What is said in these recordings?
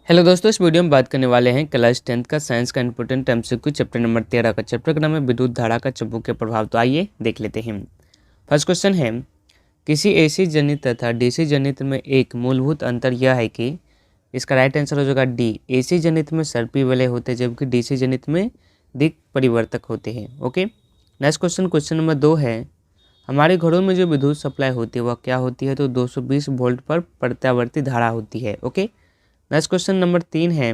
Hello दोस्तों, इस video में बात करने वाले हैं क्लास 10th का साइंस का इंपॉर्टेंट एमसीक्यू चैप्टर नंबर 13 का। चैप्टर का नाम है विद्युत धारा का चुंबकीय प्रभाव। तो आइए देख लेते हैं। फर्स्ट क्वेश्चन है, किसी एसी जनित तथा डीसी जनित में एक मूलभूत अंतर यह है कि, इसका राइट आंसर हो जाएगा डी। एसी जनित में सर्पी वलय होते हैं जबकि डीसी जनित में दिक् परिवर्तक होते हैं। ओके, नेक्स्ट क्वेश्चन नंबर 2 है, हमारे घरों में जो विद्युत सप्लाई होती है वह क्या होती है? तो 220 वोल्ट पर प्रत्यावर्ती धारा होती है। ओके, नेक्स्ट क्वेश्चन नंबर 3 है,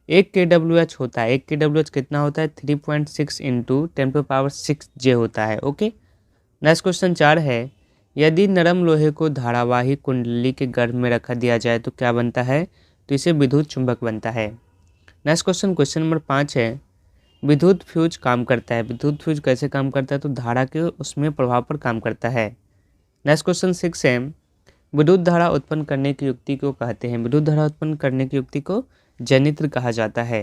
1 kWh होता है। 1 kWh कितना होता है? 3.6 इंटू 10⁶ होता है। ओके, नेक्स्ट क्वेश्चन 4 है, यदि नरम लोहे को धारावाही कुंडली के गर्भ में रखा दिया जाए तो क्या बनता है? तो इसे विद्युत चुंबक बनता है। नेक्स्ट क्वेश्चन नंबर 5 है, विद्युत फ्यूज काम करता है। विद्युत फ्यूज कैसे काम करता है? तो धारा के उसमें प्रभाव पर काम करता है। नेक्स्ट क्वेश्चन 6 है, विद्युत धारा उत्पन्न करने की युक्ति को कहते हैं। विद्युत धारा उत्पन्न करने की युक्ति को जनित्र कहा जाता है।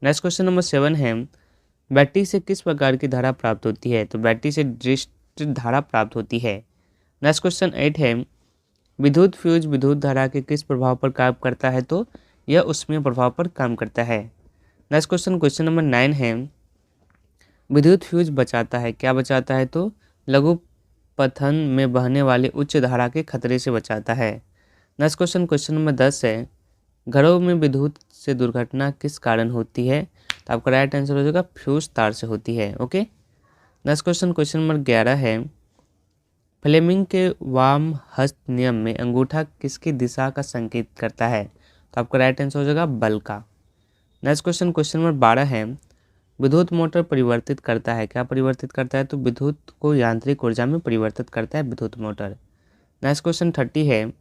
नेक्स्ट क्वेश्चन नंबर 7 है, बैटरी से किस प्रकार की धारा प्राप्त होती है? तो बैटरी से दृष्ट धारा प्राप्त होती है। नेक्स्ट क्वेश्चन 8 है, विद्युत फ्यूज विद्युत धारा के किस प्रभाव पर काम करता है? तो यह उसमें प्रभाव पर काम करता है। नेक्स्ट क्वेश्चन नंबर 9 है, विद्युत फ्यूज बचाता है। क्या बचाता है? तो लघु पथन में बहने वाली उच्च धारा के खतरे से बचाता है। नेक्स्ट क्वेश्चन नंबर 10 है, घरों में विद्युत से दुर्घटना किस कारण होती है? तो आपका राइट आंसर हो जाएगा फ्यूज तार से होती है। ओके, नेक्स्ट क्वेश्चन नंबर 11 है, फ्लेमिंग के वाम हस्त नियम में अंगूठा किसकी दिशा का संकेत करता है? तो आपका राइट आंसर हो जाएगा बल का। नेक्स्ट क्वेश्चन नंबर 12 है, विद्युत मोटर परिवर्तित करता है। क्या परिवर्तित करता है? तो विद्युत को यांत्रिक ऊर्जा में परिवर्तित करता है विद्युत मोटर। नेक्स्ट क्वेश्चन 30 है,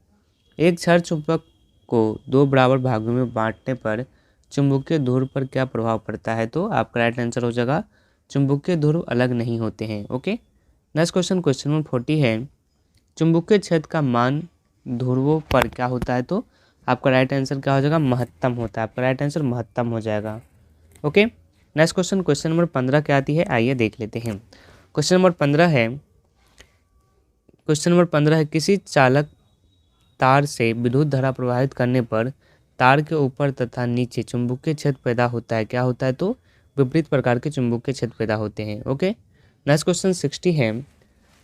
एक क्षण चुंबक को 2 बराबर भागों में बांटने पर चुंबकीय ध्रुव पर क्या प्रभाव पड़ता है? तो आपका राइट आंसर हो जाएगा चुंबकीय ध्रुव अलग नहीं होते हैं। ओके, नेक्स्ट क्वेश्चन नंबर 40 है, चुंबकीय क्षेत्र का मान ध्रुवों पर क्या होता है? तो आपका राइट आंसर क्या हो जाएगा? महत्तम होता है। आपका राइट आंसर महत्तम हो जाएगा। ओके, नेक्स्ट क्वेश्चन नंबर 15 क्या आती है? आइए देख लेते हैं। क्वेश्चन नंबर 15 है, किसी चालक तार से विद्युत धारा प्रवाहित करने पर तार के ऊपर तथा नीचे चुंबकीय क्षेत्र पैदा होता है। क्या होता है? तो विपरीत प्रकार के चुंबकीय क्षेत्र पैदा होते हैं। ओके, नेक्स्ट क्वेश्चन 60 है,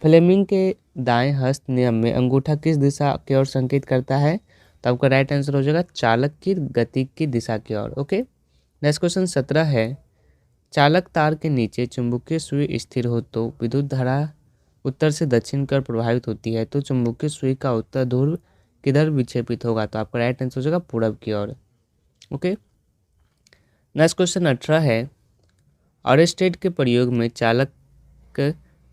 फ्लेमिंग के दाएं हस्त नियम में अंगूठा किस दिशा की ओर संकेत करता है? तो आपका राइट आंसर हो जाएगा चालक की गति की दिशा की ओर। ओके, नेक्स्ट क्वेश्चन 17 है, चालक तार के नीचे चुंबकीय सुई स्थिर हो तो विद्युत धारा उत्तर से दक्षिण की ओर प्रभावित होती है, तो चुंबकीय सुई का उत्तर ध्रुव किधर विक्षेपित होगा? तो आपका राइट आंसर हो जाएगा पूरब की ओर। ओके, नेक्स्ट क्वेश्चन 18 है, ऑरेस्टेट के प्रयोग में चालक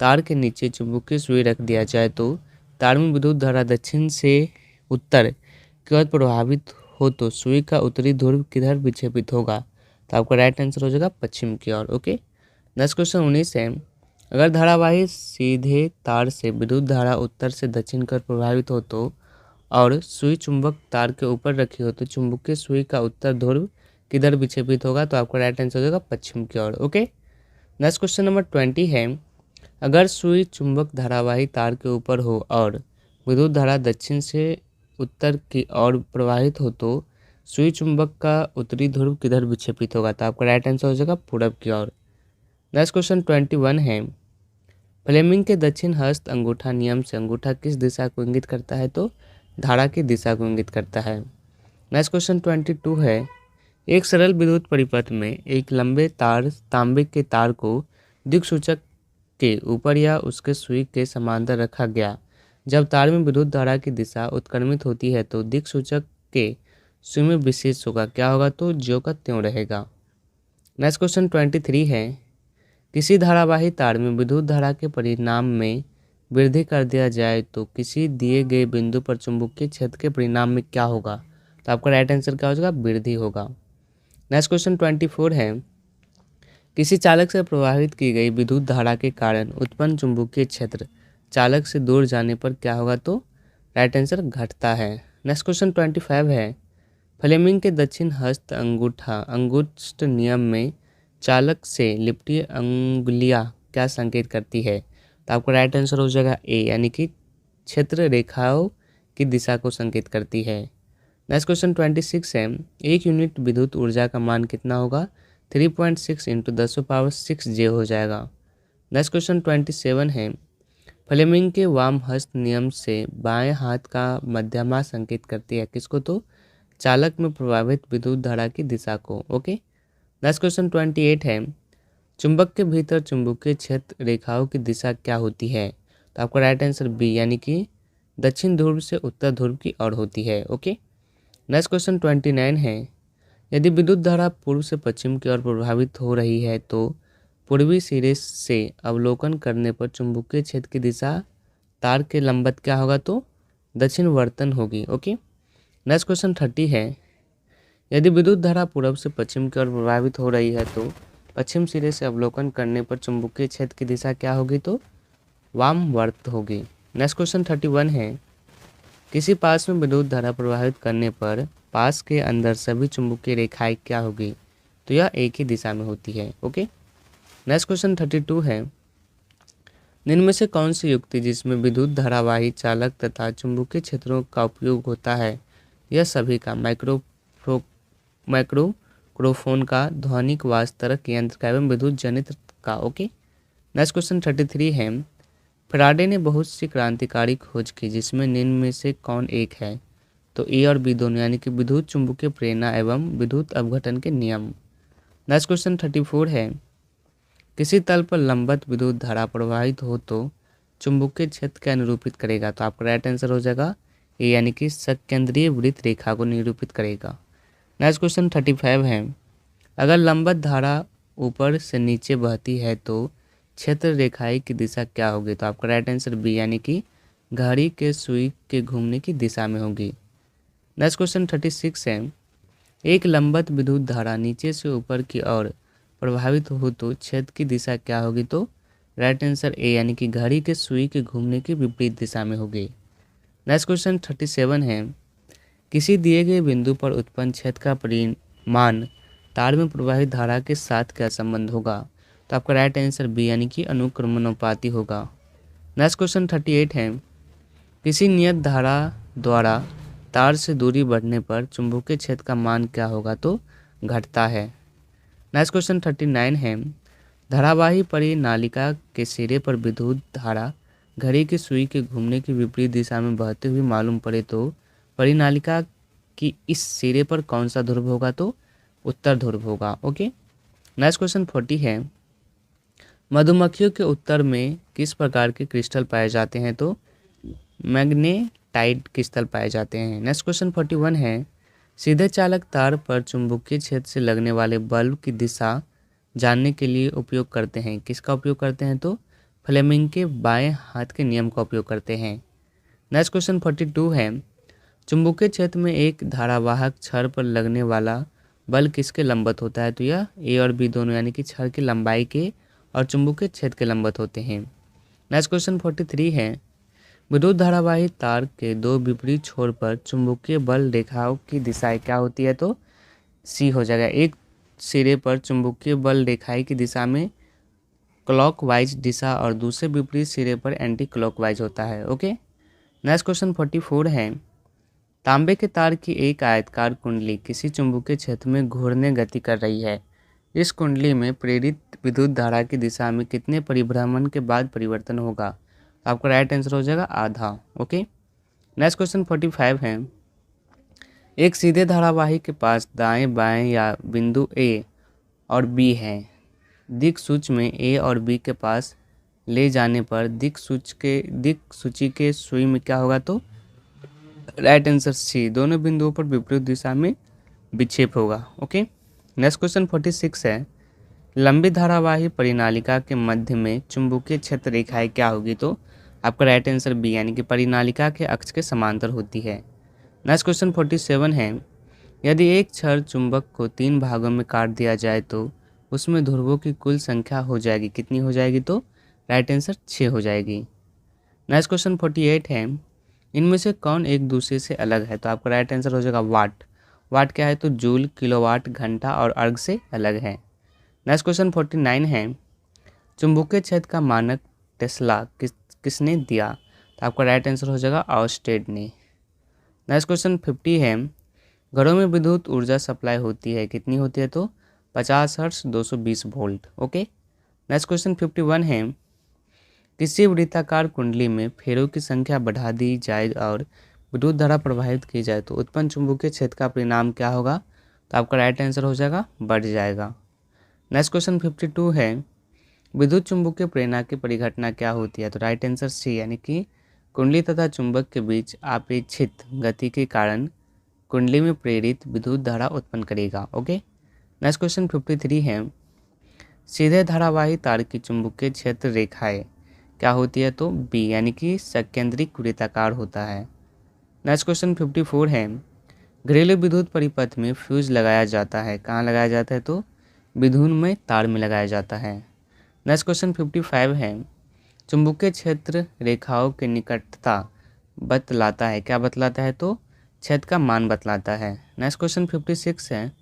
तार के नीचे चुंबकीय सुई रख दिया जाए तो तार में विद्युत धारा दक्षिण से उत्तर की ओर प्रभावित हो तो सुई का उत्तरी ध्रुव किधर विक्षेपित होगा? तो आपका राइट आंसर हो जाएगा पश्चिम की ओर। ओके, नेक्स्ट क्वेश्चन 19 है, अगर धारावाही सीधे तार से विद्युत धारा उत्तर से दक्षिण की ओर प्रभावित हो तो और सुई चुंबक तार के ऊपर रखी हो तो चुंबकीय सुई का उत्तर ध्रुव किधर विक्षेपित होगा? तो आपका राइट आंसर हो जाएगा पश्चिम की ओर। ओके, नेक्स्ट क्वेश्चन नंबर 20 है, अगर सुई चुंबक धारावाही तार के ऊपर हो और विद्युत धारा दक्षिण से उत्तर की ओर प्रवाहित हो तो सुई चुंबक का उत्तरी ध्रुव किधर विक्षेपित होगा? तो आपका राइट आंसर हो जाएगा पूरब की ओर। नेक्स्ट क्वेश्चन 21 है, फ्लेमिंग के दक्षिण हस्त अंगूठा नियम से अंगूठा किस दिशा को इंगित करता है? तो धारा की दिशा को इंगित करता है। नेक्स्ट क्वेश्चन 22 है, एक सरल विद्युत परिपथ में एक लंबे तांबे के तार को दिक्सूचक के ऊपर या उसके सुई के समांतर रखा गया। जब तार में विद्युत धारा की दिशा उत्क्रमित होती है तो दिक्सूचक के सुई में विशेष होगा। क्या होगा? तो ज्यों का त्यों रहेगा। नेक्स्ट क्वेश्चन 23 है, किसी धारावाही तार में विद्युत धारा के परिणाम में वृद्धि कर दिया जाए तो किसी दिए गए बिंदु पर चुंबकीय क्षेत्र के परिणाम में क्या होगा? तो आपका राइट आंसर क्या हो जाएगा? वृद्धि होगा। नेक्स्ट क्वेश्चन 24 है, किसी चालक से प्रवाहित की गई विद्युत धारा के कारण उत्पन्न चुंबकीय क्षेत्र चालक से दूर जाने पर क्या होगा? तो राइट आंसर घटता है। नेक्स्ट क्वेश्चन 25 है, फ्लेमिंग के दक्षिण हस्त अंगुष्ठ नियम में चालक से लिपटी अंगुलियां क्या संकेत करती है? तो आपका राइट आंसर हो जाएगा ए, यानी कि क्षेत्र रेखाओं की दिशा को संकेत करती है। नेक्स्ट क्वेश्चन 26 है, एक यूनिट विद्युत ऊर्जा का मान कितना होगा? 3.6 इंटू 10⁻6 J हो जाएगा। नेक्स्ट क्वेश्चन 27 है, फ्लेमिंग के वाम हस्त नियम से बाएं हाथ का मध्यमा संकेत करती है किसको? तो चालक में प्रभावित विद्युत धारा की दिशा को। ओके। नेक्स्ट क्वेश्चन 28 है, चुंबक के भीतर चुंबकीय क्षेत्र रेखाओं की दिशा क्या होती है? तो आपका राइट आंसर बी, यानी कि दक्षिण ध्रुव से उत्तर ध्रुव की ओर होती है। ओके। नेक्स्ट क्वेश्चन 29 है, यदि विद्युत धारा पूर्व से पश्चिम की ओर प्रभावित हो रही है तो पूर्वी सिरे से अवलोकन करने पर चुंबकीय क्षेत्र की दिशा तार के लंबवत क्या होगा? तो दक्षिणवर्तन होगी। ओके। नेक्स्ट क्वेश्चन 30 है, यदि विद्युत धारा पूर्व से पश्चिम की ओर प्रभावित हो रही है तो पश्चिम सिरे से अवलोकन करने पर चुंबकीय क्षेत्र की दिशा क्या होगी? तो वामवर्त होगी। नेक्स्ट क्वेश्चन 31 है, किसी पास में विद्युत धारा प्रवाहित करने पर पास के अंदर सभी चुंबकीय रेखाएं क्या होगी? तो यह एक ही दिशा में होती है। ओके। नेक्स्ट क्वेश्चन 32 है, निम्न में से कौन सी युक्ति जिसमें विद्युत धारावाही चालक तथा चुंबकीय क्षेत्रों का उपयोग होता है? यह सभी का माइक्रोक्रोफोन का, ध्वनिक वास्तरक यंत्र का एवं विद्युत जनित्र का। ओके। नेक्स्ट क्वेश्चन 33 है, फैराडे ने बहुत सी क्रांतिकारी खोज की जिसमें निम्न में से कौन एक है? तो ए और बी दोनों, यानी कि विद्युत चुंबकीय प्रेरणा एवं विद्युत अपघटन के नियम। नेक्स्ट क्वेश्चन 34 है, किसी तल पर लंबवत विद्युत धारा प्रवाहित हो तो चुंबकीय क्षेत्र क्या निरूपित करेगा? तो आपका राइट आंसर हो जाएगा ए, यानी कि सकेंद्रीय वृत्त रेखा को निरूपित करेगा। नेक्स्ट क्वेश्चन 35 है, अगर लंबवत धारा ऊपर से नीचे बहती है तो क्षेत्र रेखाएं की दिशा क्या होगी? तो आपका राइट आंसर बी, यानी कि घड़ी के सुई के घूमने की दिशा में होगी। नेक्स्ट क्वेश्चन 36 है, एक लंबवत विद्युत धारा नीचे से ऊपर की ओर प्रभावित हो तो क्षेत्र की दिशा क्या होगी? तो राइट आंसर ए, यानी कि घड़ी के सुई के घूमने की विपरीत दिशा में होगी। नेक्स्ट क्वेश्चन 37 है, किसी दिए गए बिंदु पर उत्पन्न क्षेत्र का परिमाण तार में प्रवाहित धारा के साथ क्या संबंध होगा? तो आपका राइट आंसर बी, यानी कि अनुक्रमणोपाती होगा। नेक्स्ट क्वेश्चन 38 है, किसी नियत धारा द्वारा तार से दूरी बढ़ने पर चुंबकीय क्षेत्र का मान क्या होगा? तो घटता है। नेक्स्ट क्वेश्चन 39 है, धारावाही परिनालिका के सिरे पर विद्युत धारा घड़ी की सुई के घूमने की विपरीत दिशा में बहते हुए मालूम पड़े तो परिनालिका की इस सिरे पर कौन सा ध्रुव होगा? तो उत्तर ध्रुव होगा। ओके। नेक्स्ट क्वेश्चन 40 है, मधुमक्खियों के उत्तर में किस प्रकार के क्रिस्टल पाए जाते हैं? तो मैग्नेटाइट क्रिस्टल पाए जाते हैं। नेक्स्ट क्वेश्चन 41 है, सीधे चालक तार पर चुंबकीय क्षेत्र से लगने वाले बल्ब की दिशा जानने के लिए उपयोग करते हैं किसका उपयोग करते हैं? तो फ्लेमिंग के बाएं हाथ के नियम का उपयोग करते हैं। नेक्स्ट क्वेश्चन 42 है, चुंबकीय क्षेत्र में एक धारावाहक छड़ पर लगने वाला बल किसके लंबवत होता है? तो यह ए और बी दोनों, यानी कि छड़ की लंबाई के और चुंबकीय क्षेत्र के लंबवत होते हैं। नेक्स्ट क्वेश्चन 43 है, विद्युत धारावाही तार के दो विपरीत छोर पर चुंबकीय बल रेखाओं की दिशाएं क्या होती है? तो सी हो जाएगा। एक सिरे पर चुंबकीय बल रेखाएं की दिशा में क्लॉकवाइज दिशा और दूसरे विपरीत सिरे पर एंटी क्लॉकवाइज होता है। ओके। नेक्स्ट क्वेश्चन 44 है, तांबे के तार की एक आयताकार कुंडली किसी चुंबकीय क्षेत्र में घूर्णन गति कर रही है। इस कुंडली में प्रेरित विद्युत धारा की दिशा में कितने परिभ्रमण के बाद परिवर्तन होगा? आपका राइट आंसर हो जाएगा आधा। ओके। नेक्स्ट क्वेश्चन 45 है, एक सीधे धारावाही के पास दाएं बाएं या बिंदु ए और बी है। दिक सूच में ए और बी के पास ले जाने पर दिक सूची के सुई में क्या होगा? तो राइट आंसर सी, दोनों बिंदुओं पर विपरीत दिशा में विक्षेप होगा। ओके। नेक्स्ट क्वेश्चन 46 है, लंबी धारावाही परिनालिका के मध्य में चुंबकीय क्षेत्र रेखाएं क्या होगी? तो आपका राइट आंसर बी, यानी कि परिनालिका के अक्ष के समांतर होती है। नेक्स्ट क्वेश्चन 47 है, यदि एक छड़ चुंबक को 3 भागों में काट दिया जाए तो उसमें ध्रुवों की कुल संख्या हो जाएगी कितनी हो जाएगी? तो राइट आंसर 6 हो जाएगी। नेक्स्ट क्वेश्चन 48 है, इनमें से कौन एक दूसरे से अलग है? तो आपका राइट आंसर हो जाएगा वाट। वाट क्या है? तो जूल, किलोवाट, घंटा और अर्ग से अलग है। नेक्स्ट क्वेश्चन 49 है, चुंबकीय क्षेत्र का मानक टेस्ला किसने दिया? तो आपका राइट आंसर हो जाएगा ऑर्स्टेड ने। नेक्स्ट क्वेश्चन 50 है, घरों में विद्युत ऊर्जा सप्लाई होती है, कितनी होती है तो 50 hertz 220 volt. Okay, next question 51 है, किसी वृत्ताकार कुंडली में फेरों की संख्या बढ़ा दी जाए और विद्युत धारा प्रवाहित की जाए तो उत्पन्न चुंबकीय क्षेत्र का परिणाम क्या होगा? तो आपका राइट आंसर हो जाएगा बढ़ जाएगा। नेक्स्ट क्वेश्चन 52 है, विद्युत चुंबकीय प्रेरणा की परिघटना क्या होती है? तो राइट आंसर सी, यानी कि कुंडली तथा चुंबक के बीच अपेक्षित गति के कारण कुंडली में प्रेरित विद्युत धारा उत्पन्न करेगा। ओके, नेक्स्ट क्वेश्चन 53 है, सीधे धारावाही तार की चुंबकीय क्षेत्र रेखाएं क्या होती है? तो बी, यानी कि सकेंद्रिक वृत्ताकार होता है। नेक्स्ट क्वेश्चन 54 है, घरेलू विद्युत परिपथ में फ्यूज लगाया जाता है, कहाँ लगाया जाता है? तो विद्युन्मय तार में लगाया जाता है। नेक्स्ट क्वेश्चन 55 है, चुंबकीय क्षेत्र रेखाओं के निकटता बतलाता है, क्या बतलाता है? तो क्षेत्र का मान बतलाता है। नेक्स्ट क्वेश्चन 56 है,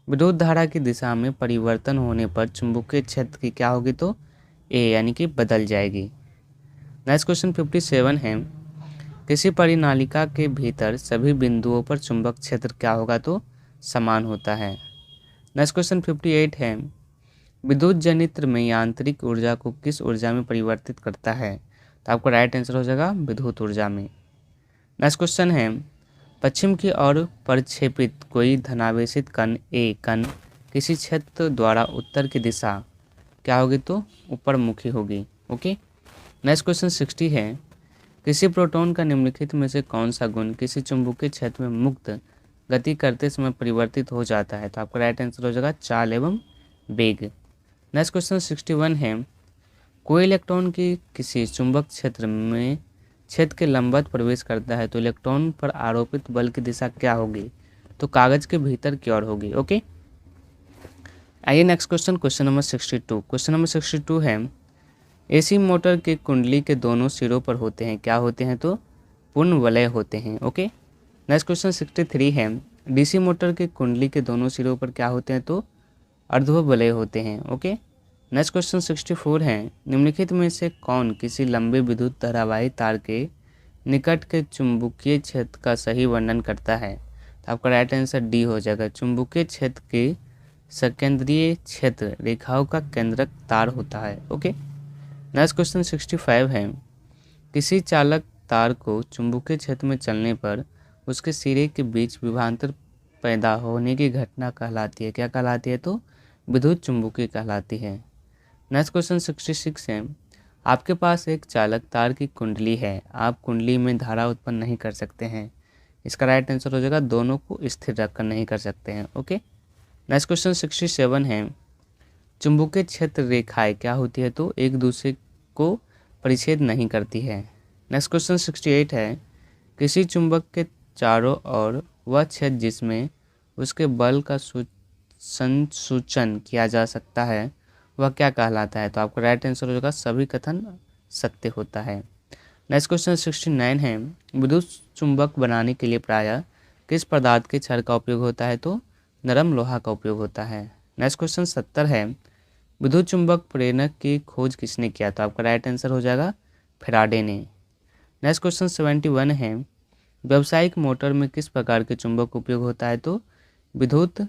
विद्युत धारा की दिशा में परिवर्तन होने पर चुंबकीय क्षेत्र की क्या होगी? तो ए, यानी कि बदल जाएगी। नेक्स्ट क्वेश्चन 57 है, किसी परिनालिका के भीतर सभी बिंदुओं पर चुंबक क्षेत्र क्या होगा? तो समान होता है। नेक्स्ट क्वेश्चन 58 है, विद्युत जनित्र में यांत्रिक ऊर्जा को किस ऊर्जा में परिवर्तित करता है? तो आपका राइट आंसर हो जाएगा विद्युत ऊर्जा में। नेक्स्ट क्वेश्चन है, पश्चिम की ओर प्रक्षेपित कोई धनावेशित कण ए कण किसी क्षेत्र द्वारा उत्तर की दिशा क्या होगी? तो ऊपर मुखी होगी। ओके, नेक्स्ट क्वेश्चन 60 है, किसी प्रोटॉन का निम्नलिखित में से कौन सा गुण किसी चुंबकीय क्षेत्र में मुक्त गति करते समय परिवर्तित हो जाता है? तो आपका राइट आंसर हो जाएगा चाल एवं वेग। नेक्स्ट क्वेश्चन 61 है, कोई इलेक्ट्रॉन की किसी चुंबक क्षेत्र में क्षेत्र के लंबवत प्रवेश करता है तो इलेक्ट्रॉन पर आरोपित बल की दिशा क्या होगी? तो कागज के भीतर की ओर होगी। ओके, आइए next question, question number 62। Question number 62 है, एसी मोटर के कुंडली के दोनों सिरों पर होते हैं, क्या होते हैं? तो पूर्ण वलय होते हैं। ओके, नेक्स्ट क्वेश्चन 63 है, डीसी मोटर के कुंडली के दोनों सिरों पर क्या होते हैं? तो अर्धवलय होते हैं। ओके, नेक्स्ट क्वेश्चन 64 है, निम्नलिखित में से कौन किसी लंबे विद्युत धारावाही तार के निकट के चुंबकीय क्षेत्र का सही वर्णन करता है? तो आपका राइट आंसर डी हो जाएगा, चुंबकीय क्षेत्र के सकेंद्रीय क्षेत्र रेखाओं का केंद्रक तार होता है। ओके, नेक्स्ट क्वेश्चन 65 है, किसी चालक तार को चुंबकीय क्षेत्र में चलने पर उसके सिरे के बीच विभवांतर पैदा होने की घटना कहलाती है, क्या कहलाती है? तो विद्युत चुंबकीय कहलाती है। नेक्स्ट क्वेश्चन 66 है, आपके पास एक चालक तार की कुंडली है, आप कुंडली में धारा उत्पन्न नहीं कर सकते हैं, इसका राइट आंसर हो जाएगा दोनों को स्थिर रखकर नहीं कर सकते हैं। ओके, नेक्स्ट क्वेश्चन 67 है, चुंबकीय क्षेत्र रेखाएं क्या होती है? तो एक दूसरे को परिच्छेद नहीं करती है। नेक्स्ट क्वेश्चन 68 है, किसी चुंबक के चारों ओर वह क्षेत्र जिसमें उसके बल का संसूचन किया जा सकता है वह क्या कहलाता है? तो आपका राइट आंसर हो जाएगा सभी कथन सत्य होता है। नेक्स्ट क्वेश्चन 69 है, विद्युत चुंबक बनाने के लिए प्रायः किस पदार्थ के छड़ का उपयोग होता है? तो नरम लोहा का उपयोग होता है। नेक्स्ट क्वेश्चन 70 है, विद्युत चुंबक प्रेरक की खोज किसने किया? तो आपका राइट आंसर हो जाएगा फैराडे ने। नेक्स्ट क्वेश्चन 71 है, व्यावसायिक मोटर में किस प्रकार के चुंबक उपयोग होता है? तो विद्युत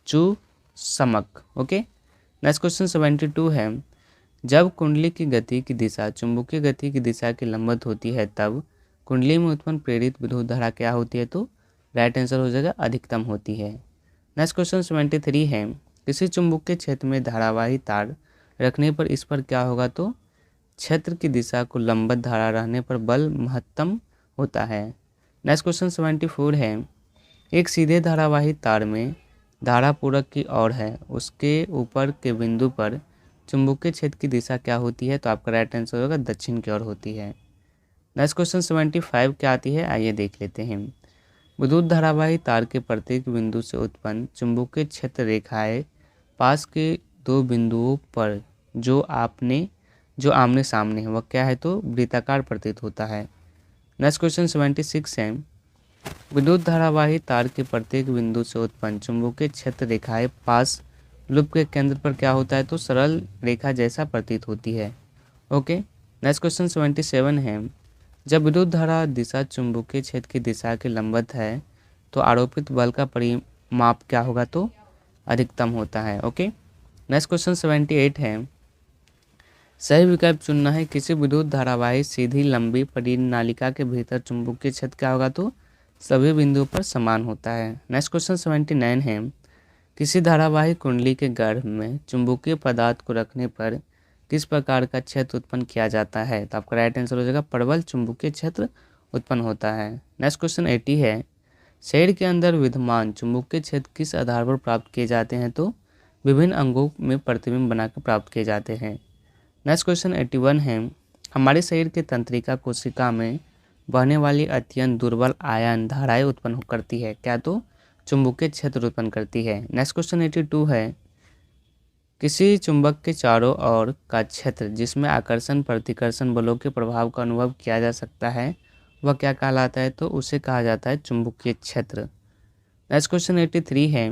चुम्बक। ओके, नेक्स्ट क्वेश्चन 72 है, जब कुंडली की गति की दिशा चुंबकीय गति की दिशा के लंबवत होती है तब कुंडली में उत्पन्न प्रेरित विद्युत धारा क्या होती है? तो राइट आंसर हो जाएगा अधिकतम होती है। नेक्स्ट क्वेश्चन 73 है, किसी चुंबकीय क्षेत्र में धारावाही तार रखने पर इस पर क्या होगा? तो क्षेत्र की दिशा को लंबवत धारा रहने पर बल महत्तम होता है। नेक्स्ट क्वेश्चन 74 है, एक सीधे धारावाही तार में धारा पूरक की ओर है, उसके ऊपर के बिंदु पर चुंबकीय क्षेत्र की दिशा क्या होती है? तो आपका राइट आंसर होगा दक्षिण की ओर होती है। नेक्स्ट क्वेश्चन 75 क्या आती है, आइए देख लेते हैं। विद्युत धारावाही तार के प्रत्येक बिंदु से उत्पन्न चुंबकीय क्षेत्र रेखाएं पास के दो बिंदुओं पर जो आमने सामने है वह क्या है? तो वृत्ताकार प्रतीत होता है। नेक्स्ट क्वेश्चन 76 है, विद्युत धारावाही तार के प्रत्येक बिंदु से उत्पन्न चुंबकीय क्षेत्र रेखाएं पास लूप के केंद्र पर क्या होता है? तो सरल रेखा जैसा प्रतीत होती है। ओके, नेक्स्ट क्वेश्चन 77 है, जब विद्युत धारा दिशा चुंबकीय क्षेत्र की दिशा के लंबवत है तो आरोपित बल का परिमाप क्या होगा, तो अधिकतम होता है। ओके, नेक्स्ट क्वेश्चन 78 है, सही विकल्प चुनना है। किसी विद्युत धारावाही सीधी लंबी परिनालिका के भीतर चुंबकीय क्षेत्र क्या होगा, तो सभी बिंदुओं पर समान होता है। नेक्स्ट क्वेश्चन 79 है, किसी धारावाही कुंडली के गर्भ में चुंबकीय पदार्थ को रखने पर किस प्रकार का क्षेत्र उत्पन्न किया जाता है, तो आपका राइट आंसर हो जाएगा प्रबल चुंबकीय क्षेत्र उत्पन्न होता है। नेक्स्ट क्वेश्चन 80 है, शरीर के अंदर विद्यमान चुंबकीय क्षेत्र किस आधार पर प्राप्त किए जाते हैं, तो विभिन्न अंगों में प्रतिबिंब बनाकर प्राप्त किए जाते हैं। नेक्स्ट क्वेश्चन 81 है, हमारे शरीर के तंत्रिका कोशिका में बहने वाली अत्यंत दुर्बल आयन धाराएं उत्पन्न करती है, क्या, तो चुंबकीय क्षेत्र उत्पन्न करती है। नेक्स्ट क्वेश्चन 82 है, किसी चुंबक के चारों ओर का क्षेत्र जिसमें आकर्षण प्रतिकर्षण बलों के प्रभाव का अनुभव किया जा सकता है वह क्या कहलाता है, तो उसे कहा जाता है चुंबकीय क्षेत्र। नेक्स्ट क्वेश्चन 83 है,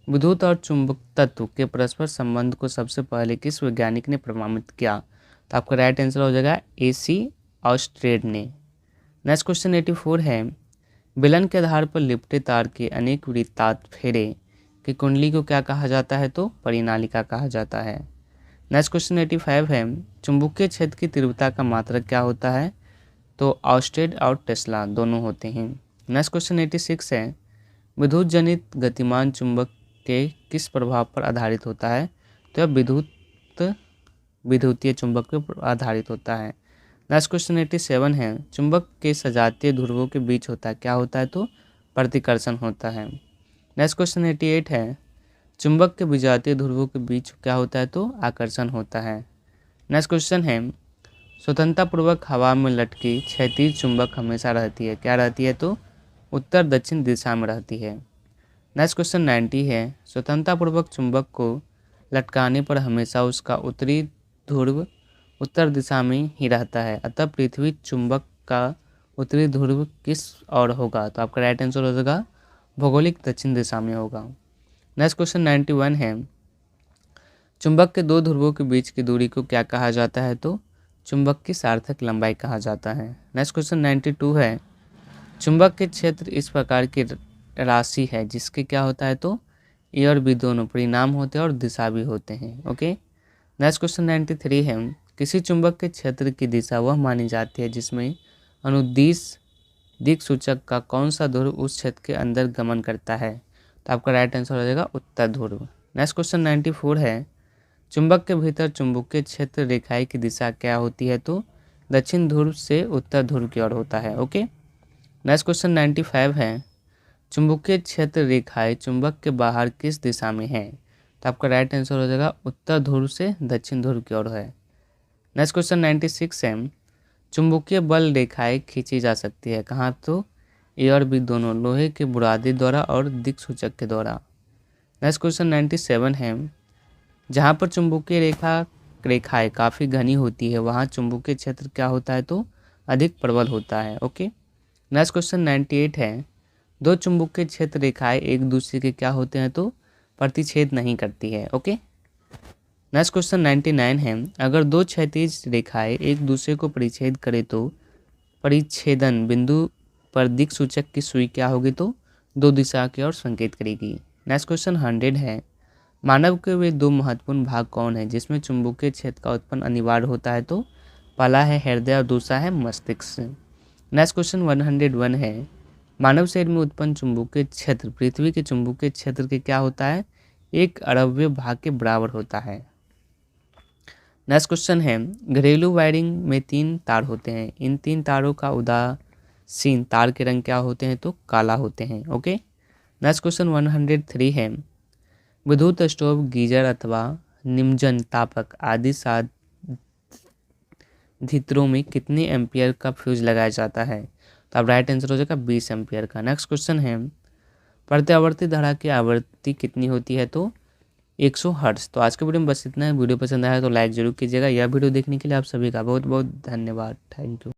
विद्युत और चुंबक तत्व के परस्पर संबंध को सबसे पहले किस वैज्ञानिक ने प्रमाणित किया, तो आपका राइट आंसर हो जाएगा AC ऑस्ट्रेड ने। नेक्स्ट क्वेश्चन 84 है, बेलन के आधार पर लिपटे तार के अनेक वृत्तार्थ फेरे की कुंडली को क्या कहा जाता है, तो परिनालिका कहा जाता है। नेक्स्ट क्वेश्चन 85 है, चुंबकीय क्षेत्र की तीव्रता का मात्रक क्या होता है, तो ऑस्टेड और टेस्ला दोनों होते हैं। नेक्स्ट क्वेश्चन 86 है, विद्युत जनित गतिमान चुंबक के किस प्रभाव पर आधारित होता है, तो यह विद्युतीय चुंबक पर आधारित होता है। नेक्स्ट क्वेश्चन 87 है, चुंबक के सजातीय ध्रुवों के बीच होता है क्या होता है, तो प्रतिकर्षण होता है। नेक्स्ट क्वेश्चन 88 है, चुंबक के विजातीय ध्रुवों के बीच क्या होता है, तो आकर्षण होता है। नेक्स्ट क्वेश्चन है, स्वतंत्रतापूर्वक हवा में लटकी क्षैतिज चुंबक हमेशा रहती है, क्या रहती है, तो उत्तर दक्षिण दिशा में रहती है। नेक्स्ट क्वेश्चन 90 है, स्वतंत्रतापूर्वक चुंबक को लटकाने पर हमेशा उसका उत्तरी ध्रुव उत्तर दिशा में ही रहता है, अतः पृथ्वी चुंबक का उत्तरी ध्रुव किस ओर होगा, तो आपका राइट आंसर हो जाएगा भौगोलिक दक्षिण दिशा में होगा। नेक्स्ट क्वेश्चन 91 है, चुंबक के दो ध्रुवों के बीच की दूरी को क्या कहा जाता है, तो चुंबक की सार्थक लंबाई कहा जाता है। नेक्स्ट क्वेश्चन 92 है, चुंबक के क्षेत्र इस प्रकार की राशि है जिसके क्या होता है, तो ए और बी दोनों परिणाम होते हैं और दिशा भी होते हैं। ओके, नेक्स्ट क्वेश्चन 93 है, किसी चुंबक के क्षेत्र की दिशा वह मानी जाती है जिसमें अनुदिश दिक् सूचक का कौन सा ध्रुव उस क्षेत्र के अंदर गमन करता है, तो आपका राइट आंसर हो जाएगा उत्तर ध्रुव। नेक्स्ट क्वेश्चन 94 है, चुंबक के भीतर चुंबकीय क्षेत्र रेखाएं की दिशा क्या होती है, तो दक्षिण ध्रुव से उत्तर ध्रुव की ओर होता है। ओके, नेक्स्ट क्वेश्चन 95 है, चुंबकीय क्षेत्र रेखाएं चुंबक के बाहर किस दिशा में है, तो आपका राइट आंसर हो जाएगा उत्तर ध्रुव से दक्षिण ध्रुव की ओर है। नेक्स्ट क्वेश्चन 96 है, चुंबकीय बल रेखाएं खींची जा सकती है कहाँ, तो ए और बी दोनों लोहे के बुरादे द्वारा और दिक् सूचक के द्वारा। नेक्स्ट क्वेश्चन 97 है, जहाँ पर चुंबकीय रेखाएं काफ़ी घनी होती है वहाँ चुंबकीय क्षेत्र क्या होता है, तो अधिक प्रबल होता है। ओके, नेक्स्ट क्वेश्चन 98 है, दो चुंबकीय क्षेत्र रेखाएं एक दूसरे के क्या होते हैं, तो प्रतिच्छेद नहीं करती है। ओके, नेक्स्ट क्वेश्चन 99 है, अगर दो क्षैतिज रेखाएं एक दूसरे को परिच्छेद करें तो परिच्छेदन बिंदु पर दिक् सूचक की सुई क्या होगी, तो दो दिशा की ओर संकेत करेगी। नेक्स्ट क्वेश्चन 100 है, मानव के वे दो महत्वपूर्ण भाग कौन है जिसमें चुंबकीय क्षेत्र का उत्पन्न अनिवार्य होता है, तो पहला है हृदय और दूसरा है मस्तिष्क। नेक्स्ट क्वेश्चन 101 है, मानव शरीर में उत्पन्न चुंबकीय क्षेत्र पृथ्वी के चुंबकीय क्षेत्र के क्या होता है, 1/अरबवें भाग के बराबर होता है। नेक्स्ट क्वेश्चन है, घरेलू वायरिंग में 3 तार होते हैं, इन 3 तारों का उदासीन तार के रंग क्या होते हैं, तो काला होते हैं। ओके, नेक्स्ट क्वेश्चन 103 है, विद्युत स्टोव गीजर अथवा निमज्जन तापक आदि साधित्रों में कितने एम्पियर का फ्यूज लगाया जाता है, तो अब राइट आंसर हो जाएगा 20 एम्पियर का। नेक्स्ट क्वेश्चन है, प्रत्यावर्ती धारा की आवृत्ति कितनी होती है, तो 100 हर्ट्ज। तो आज के वीडियो में बस इतना है। वीडियो पसंद आया तो लाइक जरूर कीजिएगा। यह वीडियो देखने के लिए आप सभी का बहुत बहुत धन्यवाद। Thank you.